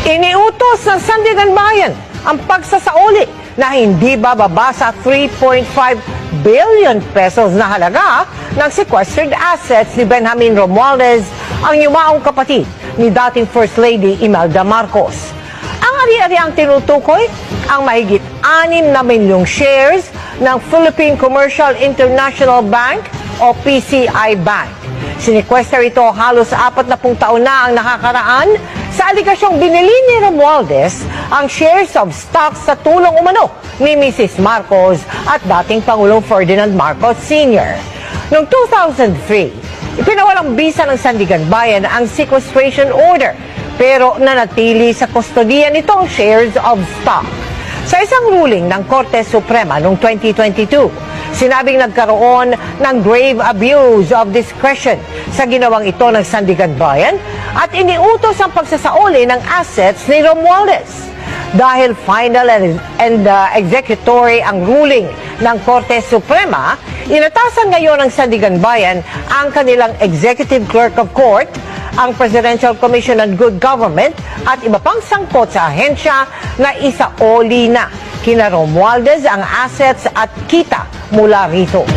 Iniutos ng Sandigan Bayan ang pagsasauli na hindi bababa sa 3.5 billion pesos na halaga ng sequestered assets ni Benjamin Romualdez, ang yumaong kapatid ni dating First Lady Imelda Marcos. Ang ari-ariang tinutukoy ang mahigit 6 na milyong shares ng Philippine Commercial International Bank o PCI Bank. Sinequester ito halos 40 taon na ang nakakaraan sa aligasyong binili ni Romualdez ang shares of stocks sa tulong umano ni Mrs. Marcos at dating Pangulong Ferdinand Marcos Sr. Noong 2003, ipinawalang bisa ng Sandigan Bayan ang sequestration order pero nanatili sa kustodiya nito ang shares of stock. Sa isang ruling ng Korte Suprema noong 2022, sinabing nagkaroon ng grave abuse of discretion sa ginawang ito ng Sandigan Bayan at iniutos ang pagsasauli ng assets ni Romualdez. Dahil final and executory ang ruling ng Korte Suprema, inatasan ngayon ng Sandigan Bayan ang kanilang Executive Clerk of Court, ang Presidential Commission on Good Government at iba pang sangkot sa ahensya na isaoli na kina Romualdez ang assets at kita mula rito.